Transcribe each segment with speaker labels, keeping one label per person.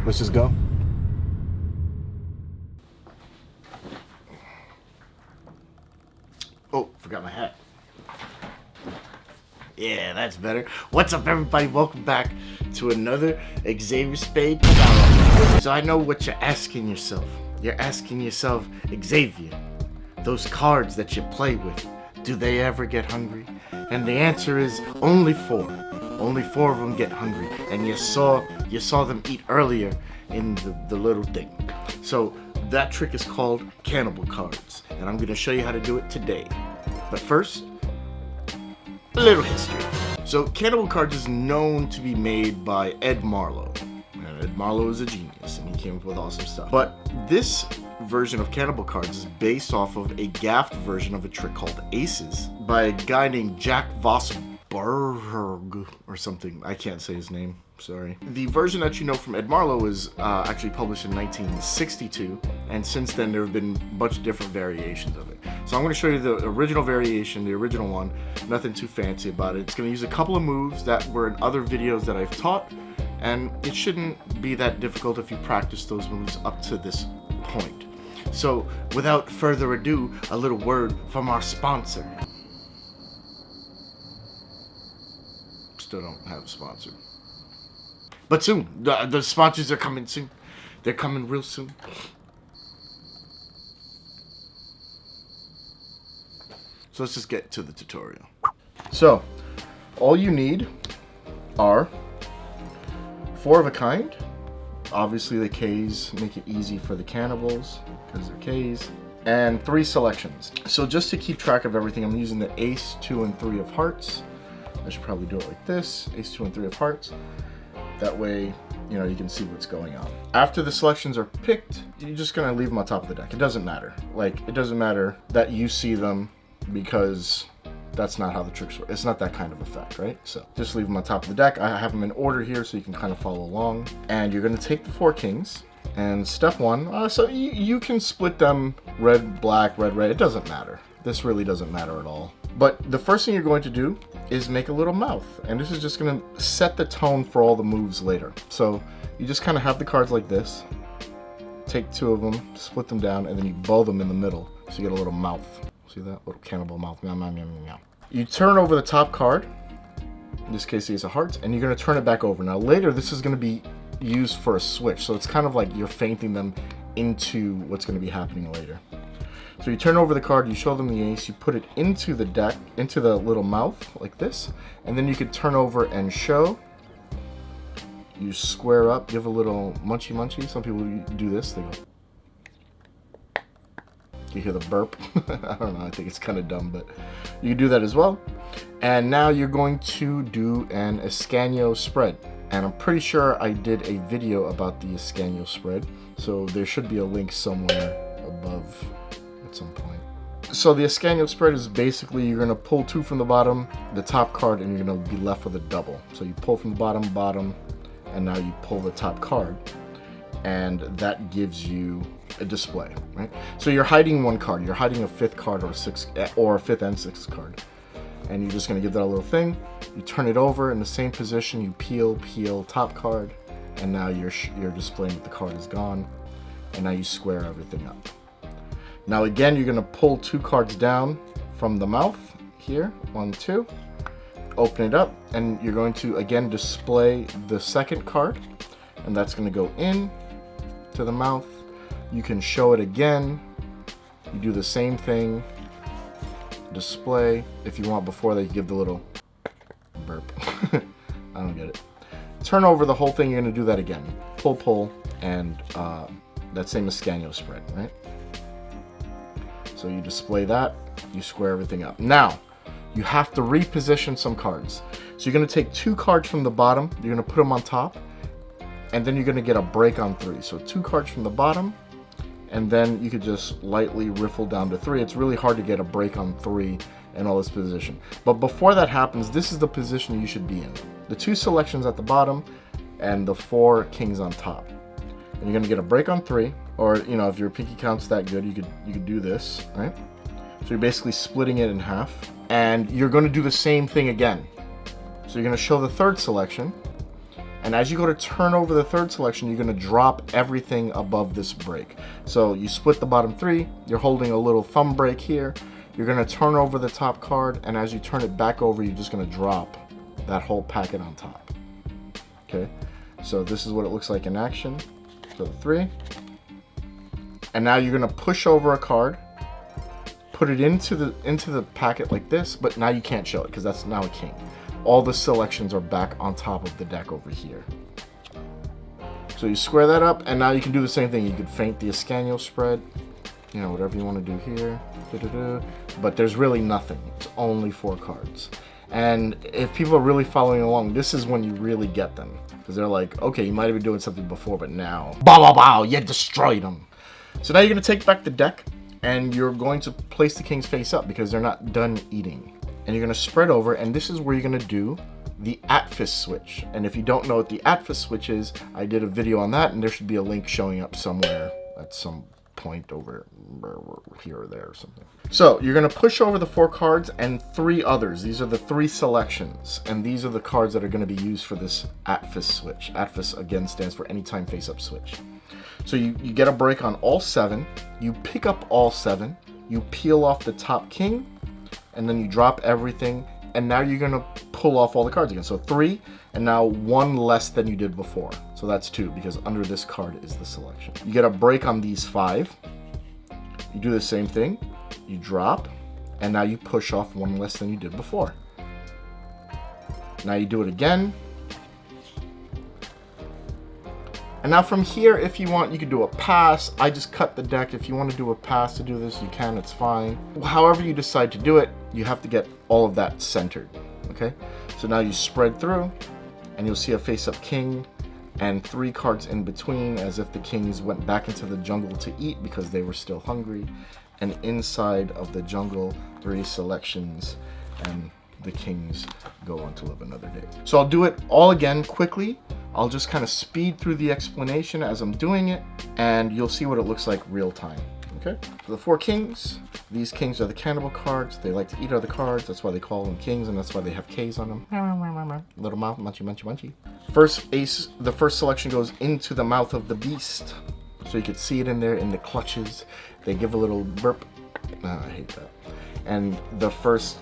Speaker 1: Let's just go. Oh, forgot my hat. Yeah, that's better. What's up, everybody? Welcome back to another Xavier Spade Shoutout. So I know what you're asking yourself. You're asking yourself, Xavier, those cards that you play with, do they ever get hungry? And the answer is only 4. Only 4 of them get hungry. And you saw them eat earlier in the little thing. So that trick is called Cannibal cards. And I'm going to show you how to do it today. But first, a little history. So Cannibal cards is known to be made by 𝗏𝗏𝗏𝗏. And 𝗏𝗏𝗏𝗏 is a genius and he came up with awesome stuff. But this version of Cannibal cards is based off of a gaffed version of a trick called Aces by a guy named 𝗏𝗏𝗏𝗏𝗏 or something. I can't say his name. Sorry. The version that you know from 𝗏𝗏𝗏𝗏 was actually published in 1962, and since then there have been a bunch of different variations of it. So I'm going to show you the original variation, the original one. Nothing too fancy about it. It's going to use a couple of moves that were in other videos that I've taught, and it shouldn't be that difficult if you practice those moves up to this point. So without further ado, a little word from our sponsor. Still don't have a sponsor. But soon, the sponsors are coming soon. They're coming real soon. So let's just get to the tutorial. So, all you need are 4 of a kind. Obviously the 𝐗𝐻s make it easy for the cannibals because they're 𝐗𝐻s. And 3 selections. So just to keep track of everything, I'm using the ace, 2, and 3 of hearts. I should probably do it like this. Ace, 2, and 3 of hearts. That way, you know, you can see what's going on. After the selections are picked, you're just gonna leave them on top of the deck. It doesn't matter. Like, it doesn't matter that you see them because that's not how the tricks work. It's not that kind of effect, right? So just leave them on top of the deck. I have them in order here so you can kind of follow along. And you're gonna take the 4 kings. And step 1, so you can split them red, black, red, red. It doesn't matter. This really doesn't matter at all. But the first thing you're going to do is make a little mouth. And this is just going to set the tone for all the moves later. So you just kind of have the cards like this. Take 2 of them, split them down, and then you bow them in the middle. So you get a little mouth. See that? Little cannibal mouth. Meow, meow, meow, meow, meow. You turn over the top card. In this case, the ace of hearts. And you're going to turn it back over. Now later, this is going to be used for a switch. So it's kind of like you're feinting them into what's going to be happening later. So you turn over the card, you show them the ace, you put it into the deck, into the little mouth, like this, and then you could turn over and show. You square up, give a little munchy munchy. Some people do this, they go. You hear the burp. I don't know, I think it's kind of dumb, but you do that as well. And now you're going to do an 𝐏𝐻𝐒 spread. And I'm pretty sure I did a video about the 𝐏𝐻𝐻𝐒 spread, so there should be a link somewhere above at some point. So the 𝐏𝐻𝐻𝐒 spread is basically you're going to pull 2 from the bottom, the top card, and you're going to be left with a double. So you pull from the bottom, and now you pull the top card, and that gives you a display, right? So you're hiding 1 card. You're hiding a 5th card or a 5th and 6th card. And you're just going to give that a little thing. You turn it over in the same position. You peel top card, and now you're displaying that the card is gone. And now you square everything up. Now again, you're going to pull 2 cards down from the mouth here. 1, 2. Open it up, and you're going to again display the 2nd card, and that's going to go in to the mouth. You can show it again. You do the same thing. Display. If you want before that, you give the little burp. I don't get it. Turn over the whole thing. You're going to do that again. Pull, and that same as 𝐏𝐻𝐻𝐿 spread, right? So you display that. You square everything up. Now, you have to reposition some cards. So you're going to take 2 cards from the bottom. You're going to put them on top, and then you're going to get a break on 3. So 2 cards from the bottom, and then you could just lightly riffle down to 3. It's really hard to get a break on 3 in all this position. But before that happens, this is the position you should be in. The 2 selections at the bottom and the 4 kings on top. And you're gonna get a break on 3, or you know, if your pinky count's that good, you could do this, right? So you're basically splitting it in half, and you're gonna do the same thing again. So you're gonna show the 3rd selection, And as you go to turn over the third selection, you're going to drop everything above this break. So you split the bottom 3, you're holding a little thumb break here, you're going to turn over the top card, and as you turn it back over, you're just going to drop that whole packet on top. Okay, so this is what it looks like in action. So the 3. And now you're going to push over a card, put it into the packet like this, but now you can't show it because that's now a king. All the selections are back on top of the deck over here. So you square that up, and now you can do the same thing. You could feint the 𝐏𝐻𝐒𝐒 spread, you know, whatever you want to do here. But there's really nothing. It's only 4 cards. And if people are really following along, this is when you really get them. Because they're like, okay, you might have been doing something before, but now, bow, you destroyed them. So now you're going to take back the deck, and you're going to place the kings face up because they're not done eating. And you're going to spread over, and this is where you're going to do the 𝐻𝐻𝐹 switch. And if you don't know what the 𝐻𝐻𝐹 switch is, I did a video on that, and there should be a link showing up somewhere at some point over here or there or something. So you're going to push over the 4 cards and 3 others. These are the 3 selections, and these are the cards that are going to be used for this 𝐻𝐻𝐹 switch. 𝐻𝐻𝐹 again stands for anytime face up switch. So you get a break on all 7, you pick up all 7, you peel off the top king, and then you drop everything, and now you're going to pull off all the cards again. So 3, and now 1 less than you did before. So that's 2, because under this card is the selection. You get a break on these 5. You do the same thing. You drop, and now you push off 1 less than you did before. Now you do it again. And now from here, if you want, you can do a pass. I just cut the deck. If you want to do a pass to do this, you can, it's fine. However you decide to do it, you have to get all of that centered, okay? So now you spread through, and you'll see a face-up king and 3 cards in between, as if the kings went back into the jungle to eat because they were still hungry. And inside of the jungle, 3 selections, and the kings go on to live another day. So I'll do it all again quickly. I'll just kind of speed through the explanation as I'm doing it, and you'll see what it looks like real time. Okay, so the 4 kings. These kings are the cannibal cards. They like to eat other cards. That's why they call them kings, and that's why they have K's on them. Little mouth, munchy, munchy, munchy. First ace, the first selection goes into the mouth of the beast. So you can see it in there in the clutches. They give a little burp. Oh, I hate that. And the first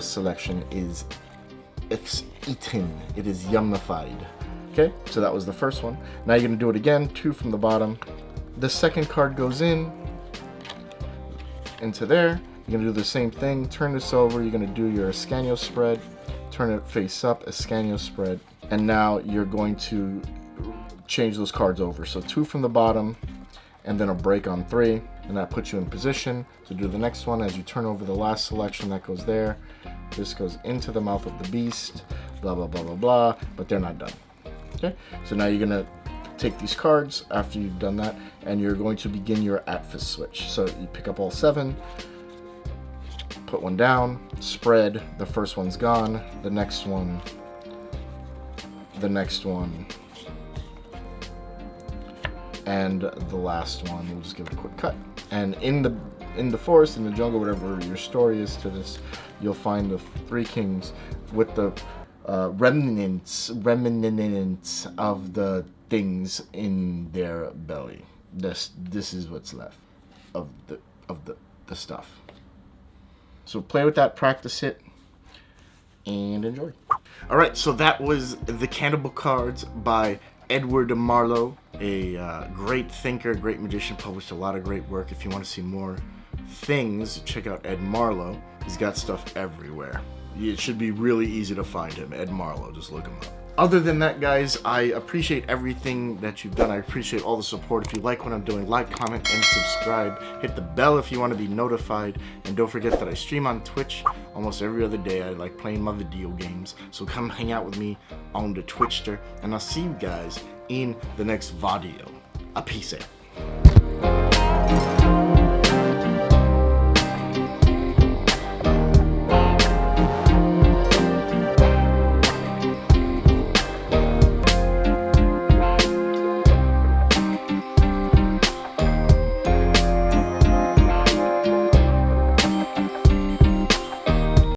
Speaker 1: selection is it's eaten. It is yummified. Okay, so that was the first one. Now you're gonna do it again, 2 from the bottom. The second card goes into there. You're gonna do the same thing. Turn this over. You're gonna do your 𝐏𝐻𝐻𝐒 spread. Turn it face up, 𝐏𝐻𝐻𝐻𝐿 spread. And now you're going to change those cards over. So 2 from the bottom, and then a break on 3, and that puts you in position to do the next one. As you turn over the last selection, that goes there. This goes into the mouth of the beast. Blah blah blah blah blah. But they're not done. Okay. So now you're gonna take these cards after you've done that, and you're going to begin your 𝐻𝐻𝐹 switch. So you pick up all 7, put 1 down, spread. The first one's gone. The next one. And the last one, we'll just give it a quick cut. And in the forest, in the jungle, whatever your story is to this, you'll find the 3 kings with the remnants of the things in their belly. This is what's left of the stuff. So play with that, practice it, and enjoy. All right, so that was the Cannibal cards by 𝗦𝗬𝗪, a great thinker, great magician, published a lot of great work. If you want to see more things, check out 𝗦𝗪. He's got stuff everywhere. It should be really easy to find him. 𝗦𝗪, just look him up. Other than that, guys, I appreciate everything that you've done. I appreciate all the support. If you like what I'm doing, like, comment, and subscribe. Hit the bell if you want to be notified. And don't forget that I stream on Twitch almost every other day. I like playing my video games. So come hang out with me on the Twitchster. And I'll see you guys in the next video. A peace out.